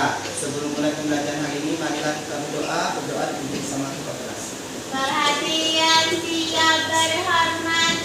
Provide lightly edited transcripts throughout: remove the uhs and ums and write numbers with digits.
Baiklah, sebelum mulai pembelajaran hari ini, marilah kita berdoa untuk sama kepada kelas. Perhatian siap berhormat.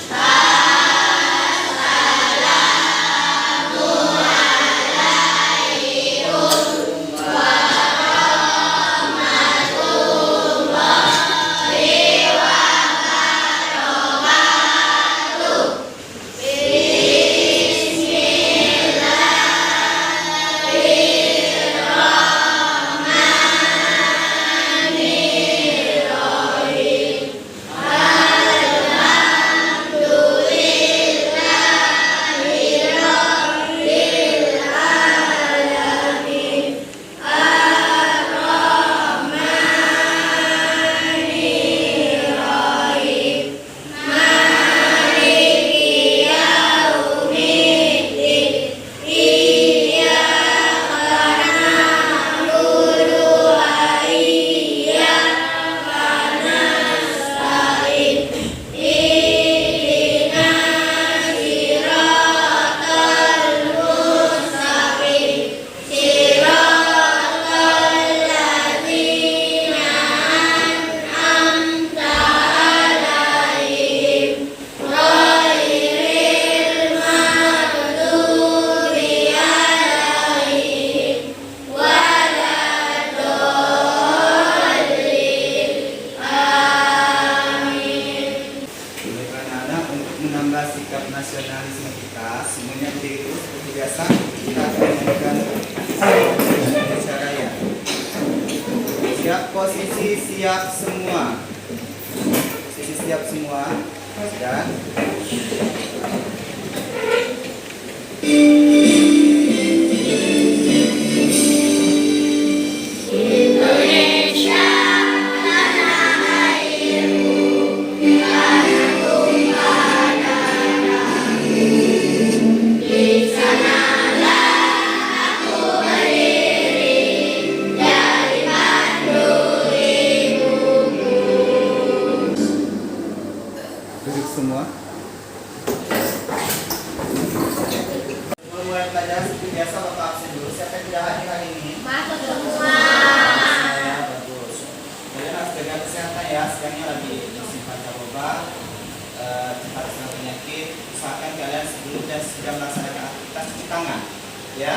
Sikap nasionalisme kita semuanya berdiri terus seperti biasa. Kita akan melakukan cara ya. Siap, posisi siap semua. Posisi siap semua. Dan semua. Mulai belajar seperti biasa, Bapak absen dulu. Siapa yang tidak hadir hari ini? Masuk semua. Ya, bagus. Kalian harus jaga kesehatan ya. Sekarang lagi musim pancaroba, cepat kena penyakit. Usahakan kalian sebelum dan sudah melaksanakan aktivitas cuci tangan, ya.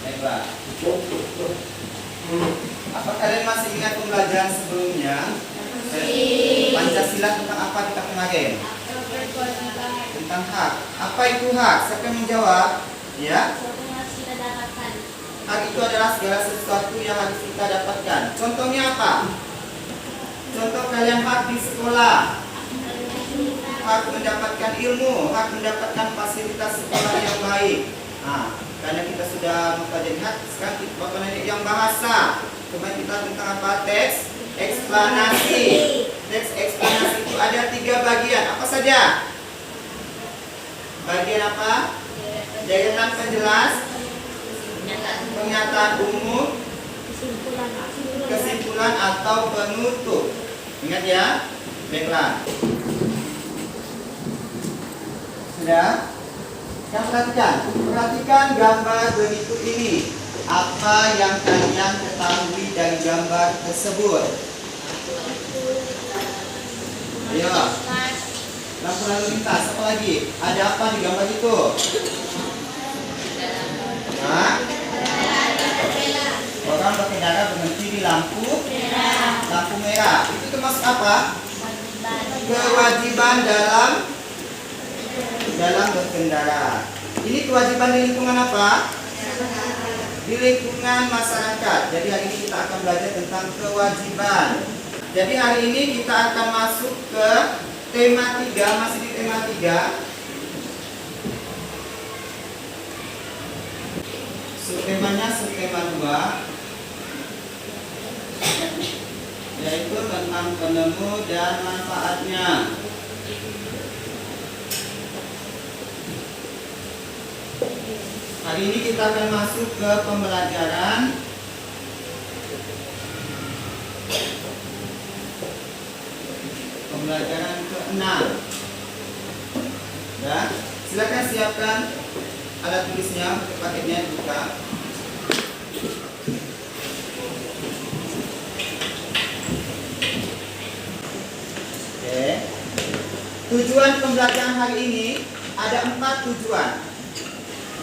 Baiklah. Apa kalian masih ingat pembelajaran sebelumnya? Pancasila tentang apa kita kemarin? Tentang hak. Apa itu hak? Siapa yang menjawab? Ya. Hak itu adalah segala sesuatu yang harus kita dapatkan. Contohnya apa? Contoh kalian hak di sekolah, hak mendapatkan ilmu, hak mendapatkan fasilitas sekolah yang baik. Nah, karena kita sudah mempelajari hak, sekarang kita bakal nanya yang bahasa. Kemarin kita tentang apa? Teks eksplanasi. Teks eksplanasi itu ada 3 bagian. Apa saja? Bagian apa? Jaringan penjelas, pernyataan umum, kesimpulan atau penutup. Ingat ya. Baiklah. Sudah? Sekarang perhatikan gambar berikut ini. Apa yang kalian ketahui dari gambar tersebut? Ayo. Lampu lalu lintas. Apa lagi? Ada apa di gambar itu? Hah? Orang berkendara berhenti di lampu merah. Itu termasuk apa? Kewajiban dalam berkendara. Ini kewajiban di lingkungan apa? Di lingkungan masyarakat. Jadi hari ini kita akan belajar tentang kewajiban. Jadi hari ini kita akan masuk ke tema 3, masih di tema 3. Subtemanya subtema 2, yaitu tentang penemu dan manfaatnya. Hari ini kita akan masuk ke pembelajaran ke-6. Ya, silakan siapkan alat tulisnya, paketnya dibuka. Tujuan pembelajaran hari ini ada 4 tujuan.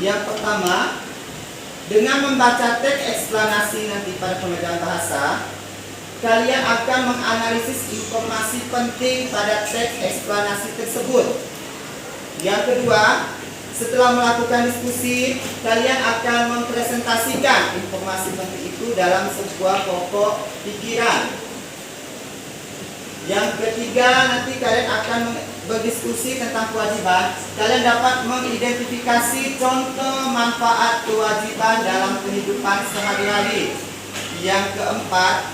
Yang pertama, dengan membaca teks eksplanasi nanti pada pembelajaran bahasa, kalian akan menganalisis informasi penting pada teks eksplanasi tersebut. Yang kedua, setelah melakukan diskusi, kalian akan mempresentasikan informasi penting itu dalam sebuah pokok pikiran. Yang ketiga, nanti kalian akan berdiskusi tentang kewajiban. Kalian dapat mengidentifikasi contoh manfaat kewajiban dalam kehidupan sehari-hari. Yang keempat,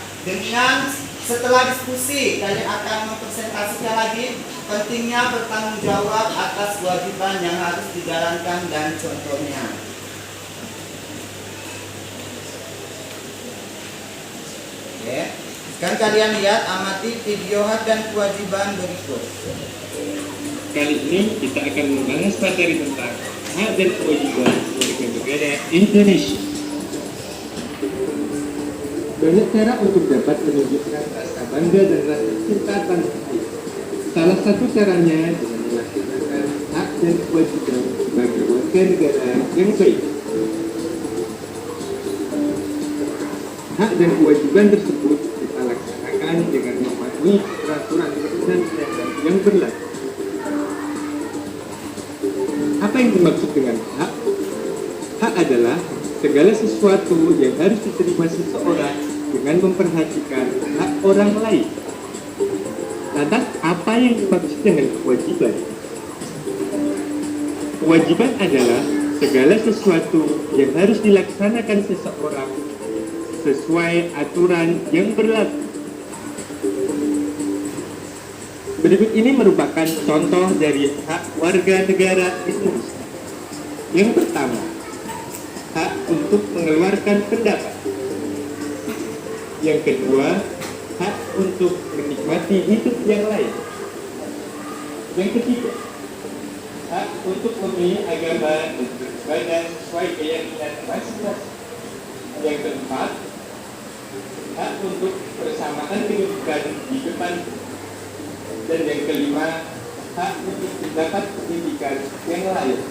setelah diskusi, kalian akan mempresentasikan lagi pentingnya bertanggung jawab atas kewajiban yang harus dijalankan dan contohnya. Oke. Sekarang kalian lihat, amati video hak dan kewajiban berikut. Kali ini kita akan membahas materi tentang hak dan kewajiban warga negara Indonesia. Banyak cara untuk dapat menunjukkan rasa bangga dan rasa cinta tanah air. Salah satu caranya dengan melaksanakan hak dan kewajiban sebagai warga negara yang baik. Hak dan kewajiban tersebut kita laksanakan dengan mematuhi peraturan perundang-undangan yang berlaku. Apa yang dimaksud dengan hak? Hak adalah segala sesuatu yang harus diterima seseorang dengan memperhatikan hak orang lain. Lantas, apa yang dimaksud dengan kewajiban? Kewajiban adalah segala sesuatu yang harus dilaksanakan seseorang sesuai aturan yang berlaku. Berikut ini merupakan contoh dari hak warga negara Indonesia. Yang pertama, hak untuk mengeluarkan pendapat. Yang kedua, hak untuk menikmati hidup yang lain. Yang ketiga, hak untuk memilih agama dan beribadah sesuai keyakinan masing-masing. Yang keempat, hak untuk persamaan kedudukan di depan. Dan yang kelima, hak untuk mendapat pendidikan yang layak.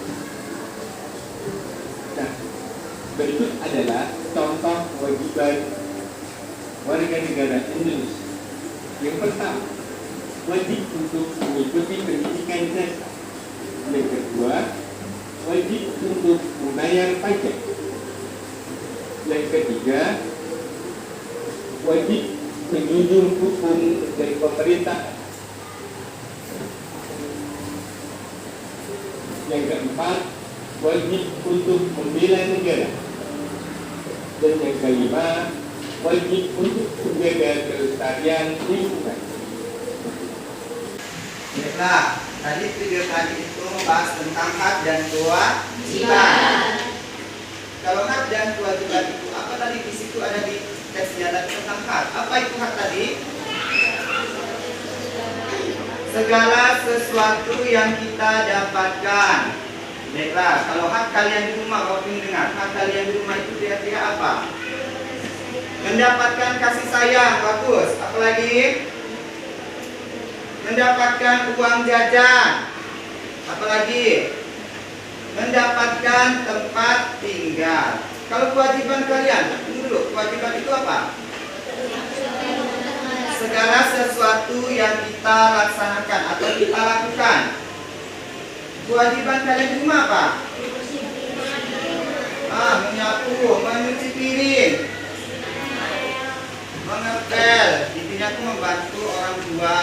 Nah, berikut adalah contoh kewajiban warga negara Indonesia. Yang pertama, wajib untuk mengikuti pendidikan dasar. Yang kedua, wajib untuk membayar pajak. Yang ketiga, wajib menjunjung hukum dari pemerintah. Yang keempat, wajib untuk membela negara. Dan yang kelima, wajib untuk menjaga kelestarian lingkungan. Baiklah, tadi video tadi itu membahas tentang hak dan kewajiban. Kalau hak dan kewajiban itu apa tadi di situ ada di teksnya tadi tentang hak. Apa itu hak tadi? Segala sesuatu yang kita dapatkan. Baiklah, kalau hak kalian di rumah, kalau ingin dengar, hak kalian di rumah itu kira-kira apa? Mendapatkan kasih sayang, bagus. Apalagi? Mendapatkan uang jajan. Apalagi? Mendapatkan tempat tinggal. Kalau kewajiban kalian, tunggu dulu, kewajiban itu apa? Segala sesuatu yang kita laksanakan atau kita lakukan. Kewajiban kalian di rumah apa? Menyapu, mencuci piring, mengepel, intinya itu membantu orang tua.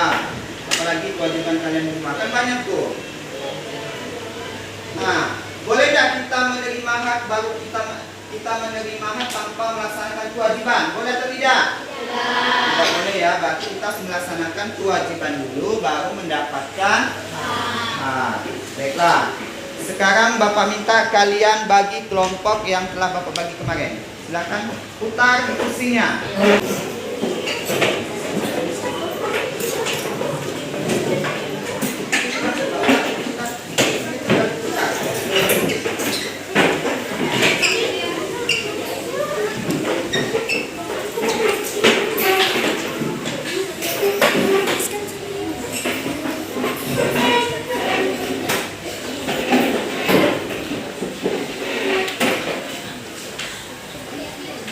Apalagi kewajiban kalian di rumah, kan banyak tuh. Nah, boleh tidak kita menerima hak baru kita menerima hak tanpa melaksanakan kewajiban? Boleh atau tidak? Tidak boleh ya, berarti kita harus melaksanakan kewajiban dulu baru mendapatkan hak. Baiklah, sekarang Bapak minta kalian bagi kelompok yang telah Bapak bagi kemarin. Silakan putar kursinya.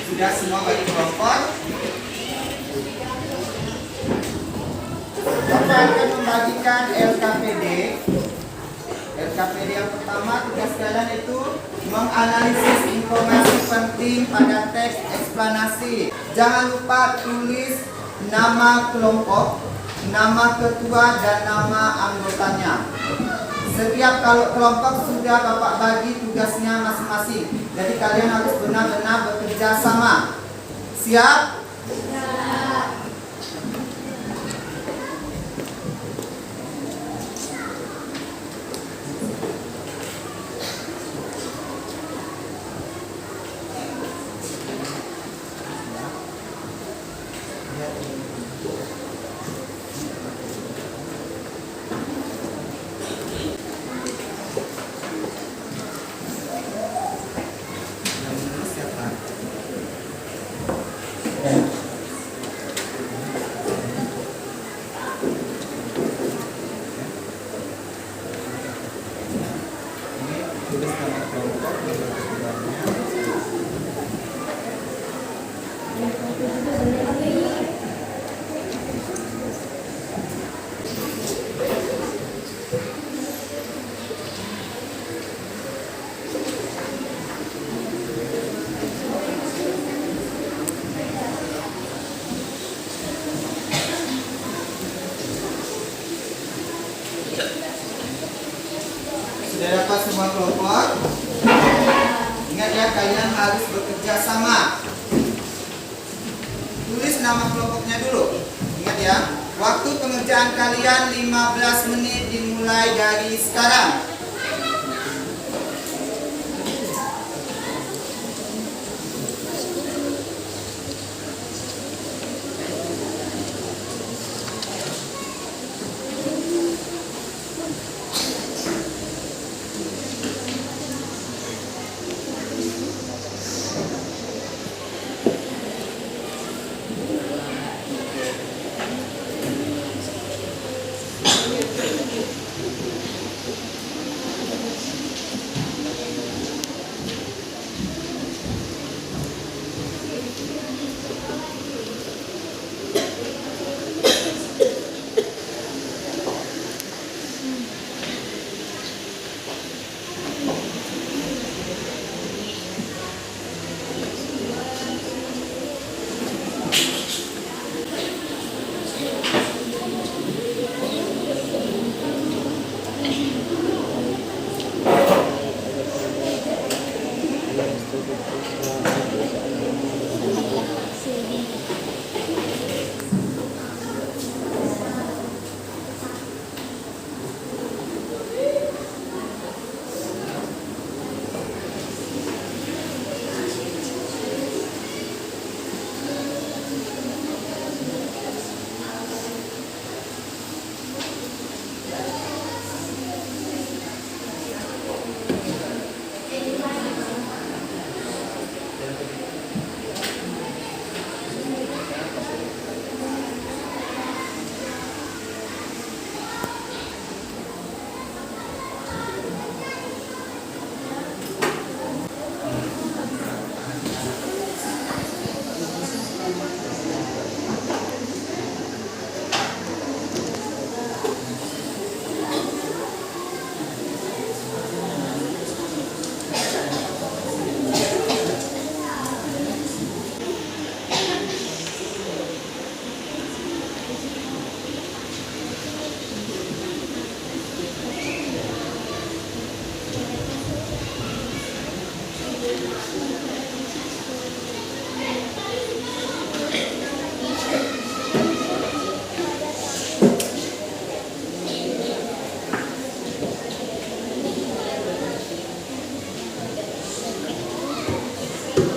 Sudah semua bagi kelompok. Bapak akan membagikan LKPD. LKPD yang pertama, tugas kalian itu menganalisis informasi penting pada teks eksplanasi. Jangan lupa tulis nama kelompok, nama ketua, dan nama anggotanya. Setiap kelompok sudah Bapak bagi tugasnya masing-masing. Jadi kalian harus benar-benar bekerja sama. Siap? Tulis nama kelompok, nama ketuanya. Sudah dapat semua kelompok? Ingat ya, kalian harus bekerja sama. Tulis nama kelompoknya dulu. Ingat ya, waktu pengerjaan kalian 15 menit dimulai dari sekarang.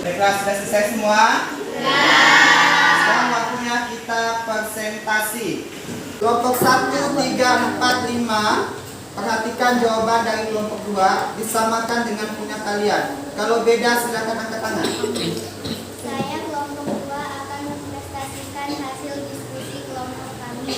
Baiklah, sudah selesai semua? Sekarang waktunya kita presentasi. Kelompok 1, 3, 4, 5. Perhatikan jawaban dari kelompok 2 disamakan dengan punya kalian. Kalau beda silakan angkat tangan. Saya kelompok 2 akan mempresentasikan hasil diskusi kelompok kami.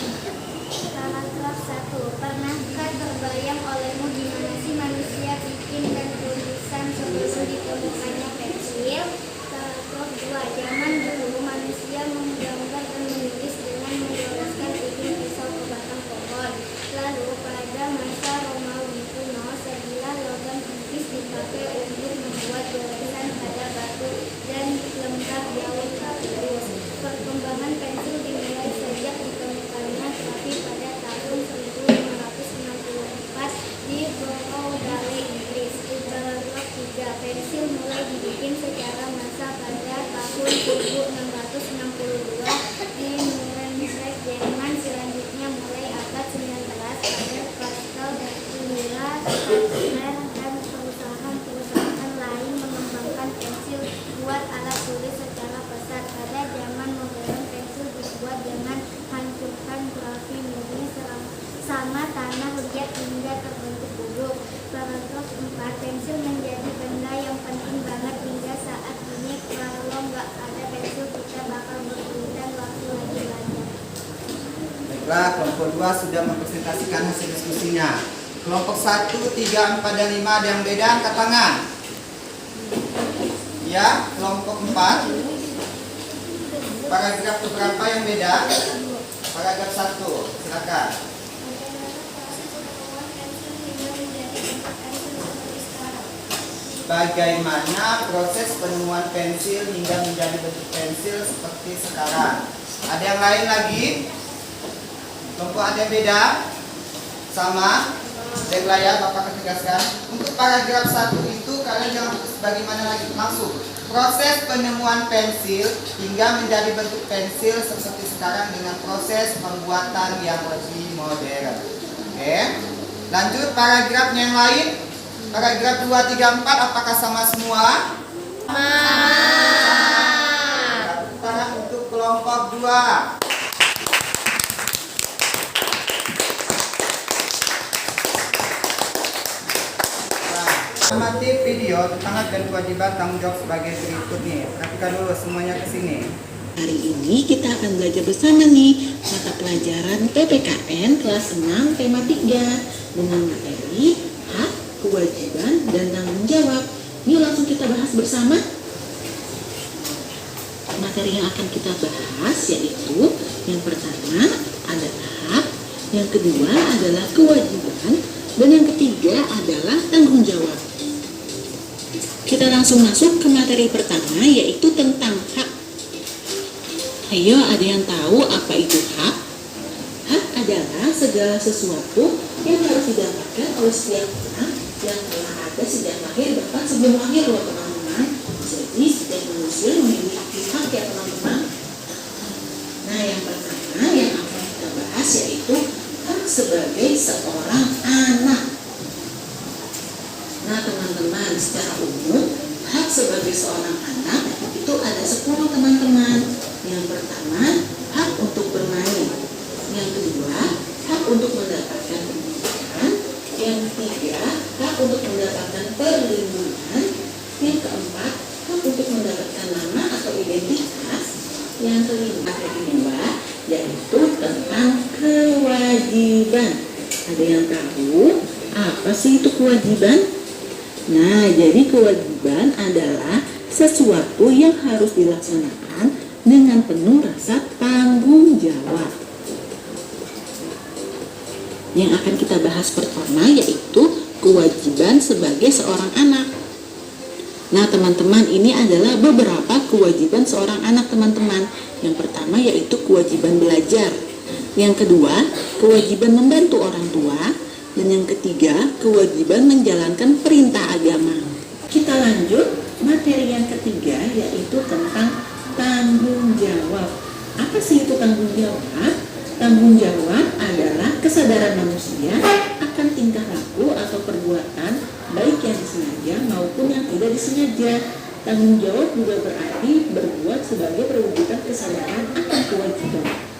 Paragraf 1. Pernahkah terbayang olehmu gimana sih manusia bikin dan tulisan sebelum ditemukannya pensil? Paragraf 2. ditulis secara pesat. Pada zaman modern, pensil dibuat dengan hancurkan grafi murni sama tanah liat hingga terbentuk buruk. Paragraf 4, pensil menjadi benda yang penting banget hingga saat ini. Kalau nggak ada pensil, kita bakal berkesulitan waktu lagi belajar. Baiklah, kelompok 2 sudah mempresentasikan hasil diskusinya. Kelompok 1, 3, 4, dan 5 ada yang beda, angkat tangan. Ya, kelompok 4. Paragraf berapa yang beda? Paragraf 1, silakan. Bagaimana proses penemuan pensil hingga menjadi bentuk pensil seperti sekarang? Ada yang lain lagi? Kelompok ada yang beda? Sama? Baiklah ya, Bapak akan tegaskan. Untuk paragraf 1 itu kalian jangan bagaimana lagi, langsung proses penemuan pensil hingga menjadi bentuk pensil seperti sekarang dengan proses pembuatan yang lebih modern. Oke. Lanjut paragraf yang lain. Paragraf 2, 3, 4 apakah sama semua? Sama. Tepuk tangan untuk kelompok 2. Amati video tentang hak dan kewajiban tanggung jawab sebagai berikut nih. Perhatikan dulu semuanya ke sini. Hari ini kita akan belajar bersama nih mata pelajaran PPKN kelas 6 tema 3 dengan materi hak, kewajiban, dan tanggung jawab. Yuk langsung kita bahas bersama. Materi yang akan kita bahas yaitu yang pertama adalah hak, yang kedua adalah kewajiban, dan yang ketiga adalah tanggung jawab. Kita langsung masuk ke materi pertama yaitu tentang hak. Ayo, ada yang tahu apa itu hak? Hak adalah segala sesuatu yang harus didapatkan oleh setiap orang yang telah ada sejak lahir, bahkan sebelum lahir loh teman-teman. Jadi setiap manusia memiliki hak ya teman-teman. Nah, yang pertama yang akan kita bahas yaitu hak sebagai seorang anak. Nah teman-teman, secara umum hak sebagai seorang anak itu ada 10 teman-teman. Yang pertama, hak untuk bermain. Yang kedua, hak untuk mendapatkan pendidikan. Yang ketiga, hak untuk mendapatkan perlindungan. Yang keempat, hak untuk mendapatkan nama atau identitas. Yang kelima, yang kedua, yaitu tentang kewajiban. Ada yang tahu apa sih itu kewajiban? Nah, jadi kewajiban adalah sesuatu yang harus dilaksanakan dengan penuh rasa tanggung jawab. Yang akan kita bahas pertama yaitu kewajiban sebagai seorang anak. Nah, teman-teman, ini adalah beberapa kewajiban seorang anak, teman-teman. Yang pertama yaitu kewajiban belajar. Yang kedua, kewajiban membantu orang tua. Dan yang ketiga, kewajiban menjalankan perintah agama. Kita lanjut, materi yang ketiga yaitu tentang tanggung jawab. Apa sih itu tanggung jawab? Tanggung jawab adalah kesadaran manusia akan tingkah laku atau perbuatan baik yang disengaja maupun yang tidak disengaja. Tanggung jawab juga berarti berbuat sebagai perwujudan kesadaran akan kewajiban.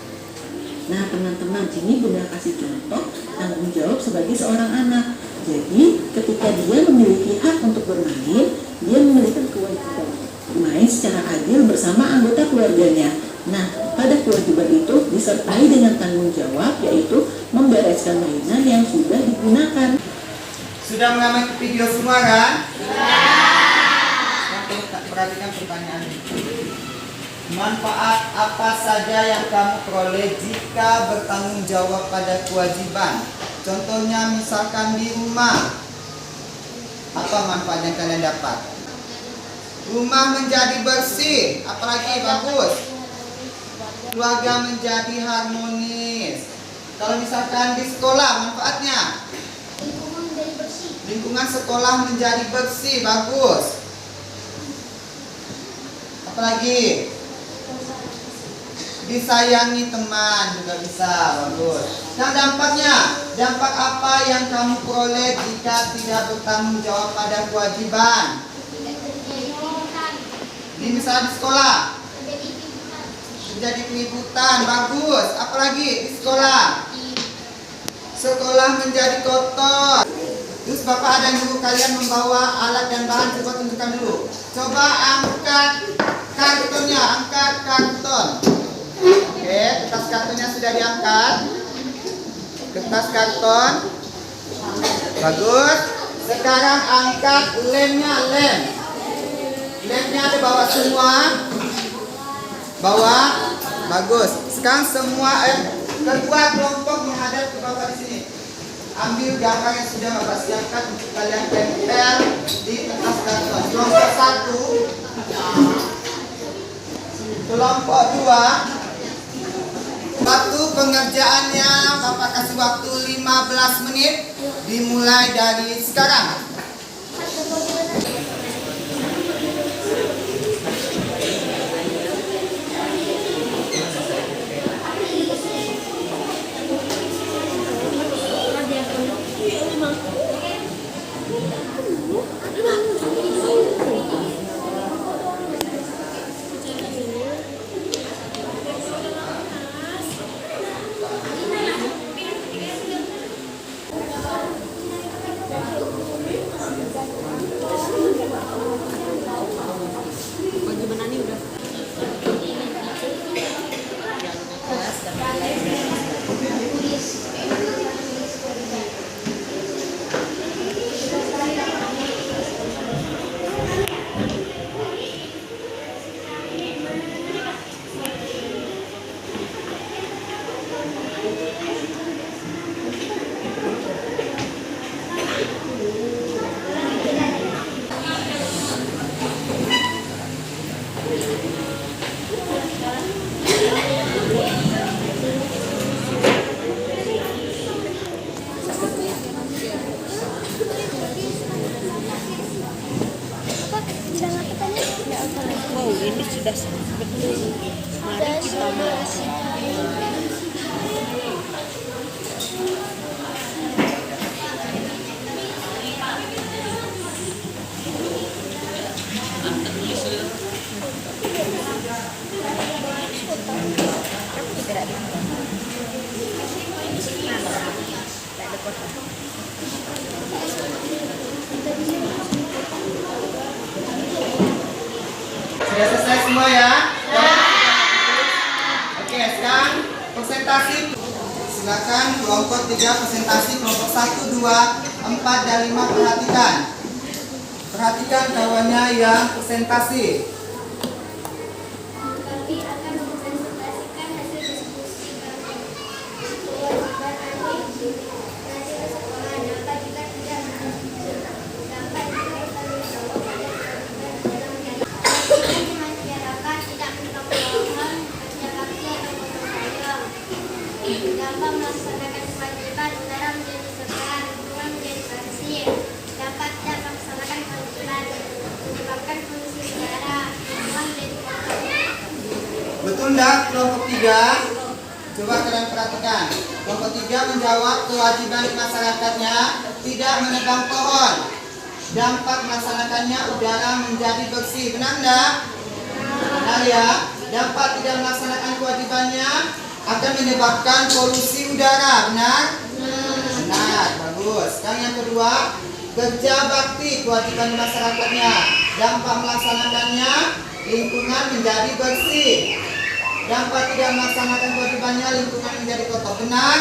Nah teman-teman, sini Bunda kasih contoh tanggung jawab sebagai seorang anak. Jadi ketika dia memiliki hak untuk bermain, dia memiliki kewajiban bermain secara adil bersama anggota keluarganya. Nah, pada kewajiban itu disertai dengan tanggung jawab yaitu membereskan mainan yang sudah digunakan. Sudah mengamati video semua kan? Sudah. Perhatikan pertanyaan ini. Manfaat apa saja yang kamu peroleh jika bertanggung jawab pada kewajiban? Contohnya misalkan di rumah. Apa manfaat yang kalian dapat? Rumah menjadi bersih, apalagi bagus. Keluarga menjadi harmonis. Kalau misalkan di sekolah, manfaatnya lingkungan sekolah menjadi bersih, bagus. Apalagi disayangi teman juga bisa, bagus. Nah dampaknya, dampak apa yang kamu peroleh jika tidak bertanggung jawab pada kewajiban? Misalnya di sekolah. Menjadi keributan. Bagus. Apalagi di sekolah. Sekolah menjadi kotor. Terus Bapak dan Ibu kalian membawa alat dan bahan, coba tunjukkan dulu. Coba angkat kartonnya, angkat karton. Oke, kertas kartonnya sudah diangkat. Kertas karton. Bagus. Sekarang angkat lemnya, lem. Lemnya ada bawa semua. Bawa. Bagus. Sekarang semua kedua kelompok menghadap ke Bapak di sini. Ambil gambar yang sudah Bapak siapkan untuk kalian tempel di kertas karton. Kelompok 1, kelompok 2. Waktu pengerjaannya Bapak kasih waktu 15 menit, dimulai dari sekarang. Ini sudah betul. Mari kita masuk. Sudah selesai semua ya? Oke, sekarang presentasi. Silakan kelompok 3 presentasi, kelompok 1, 2, 4, dan 5 perhatikan. Perhatikan kawannya yang presentasi. Kami akan mempresentasikan hasil diskusi kami. Kewajiban adik hasil sekolah dapat jika tidak dapat diketahui bahwa pada kewajiban dalam masyarakat tidak menerapkan kerja bakti atau gotong royong. Dapat melaksanakan kewajiban udara menjadi segar, lingkungan menjadi bersih. Dapat tidak melaksanakan kewajiban menyebabkan polusi udara, lingkungan menjadi kotor. Betul enggak kelompok 3? Coba kalian perhatikan. Kelompok 3 menjawab kewajiban di masyarakatnya tidak menebang pohon. Dampak melaksanakannya udara menjadi bersih. Benar enggak? Benar ya. Dampak tidak melaksanakan kewajibannya akan menyebabkan polusi udara. Benar? Benar. Bagus. Sekarang yang kedua, kerja bakti kewajiban di masyarakatnya. Dampak melaksanakannya lingkungan menjadi bersih. Dampak tidak melaksanakan kewajibannya lingkungan menjadi kotor. Benar?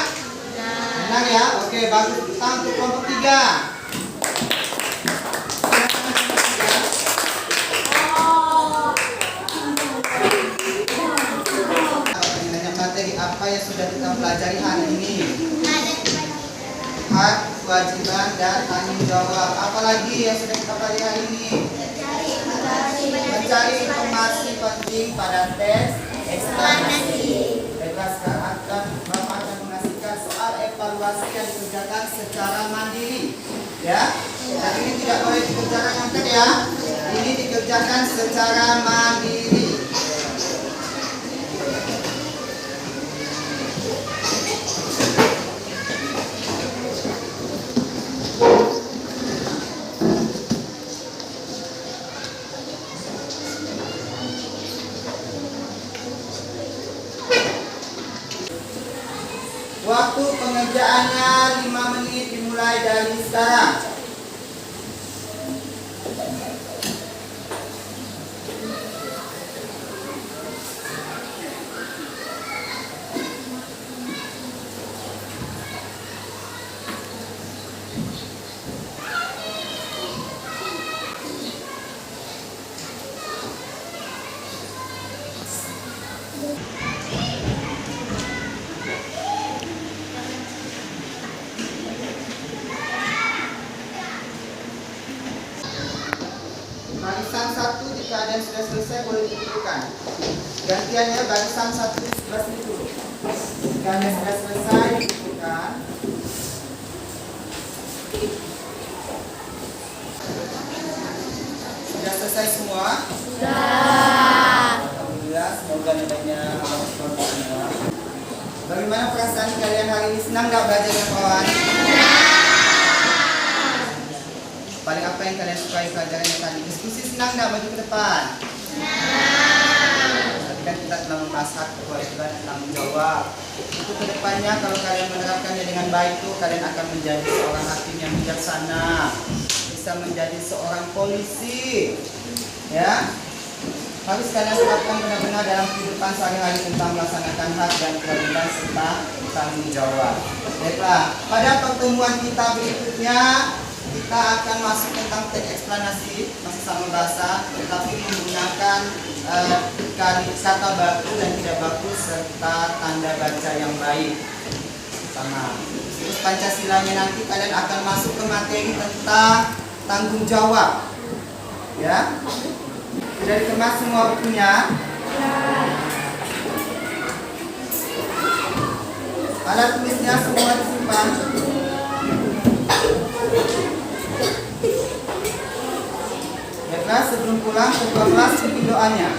Benar ya? Oke, bagus. Kita untuk kelompok 3. Materi apa yang sudah kita pelajari hari ini? Hak, kewajiban, dan tanggung jawab. Apalagi yang sudah kita pelajari hari ini? Mencari informasi penting pada tes eksaminasi. Baiklah, sekarang Bapak akan mengasihkan soal evaluasi yang dikerjakan secara mandiri. Ya, dan ini tidak boleh dikerjakan angkat ya. Ini dikerjakan secara mandiri. Waktu pengerjaannya 5 menit dimulai dari sekarang. Barisan 1 jika ada yang sudah selesai boleh ditentukan. Gantiannya barisan 1 di sebelah sini dulu. Jika ada yang sudah selesai ditentukan. Sudah selesai semua? Alhamdulillah, semoga nilainya bagus semua. Bagaimana perasaan kalian hari ini? Senang nggak belajar dengan kawan? Paling apa yang kalian sukai pelajarannya tadi? Diskusi senang nggak maju ke depan? Tapi kan kita telah membahas hak kewajiban dan tanggung jawab. Untuk kedepannya kalau kalian menerapkannya dengan baik tuh kalian akan menjadi seorang hakim yang bijaksana, bisa menjadi seorang polisi, ya. Harus kalian terapkan benar-benar dalam kehidupan sehari-hari tentang melaksanakan hak dan kewajiban serta tanggung jawab. Baiklah, pada pertemuan kita berikutnya kita akan masuk tentang teks eksplanasi, masih sama bahasa, tetapi menggunakan kata baku dan tidak baku serta tanda baca yang baik. Sama. Terus Pancasilanya nanti kalian akan masuk ke materi tentang tanggung jawab. Ya. Sudah dikemas semua bukunya? Alat tulisnya semua disimpan. Baiklah, sebelum pulang, kedua kelas bikin doanya.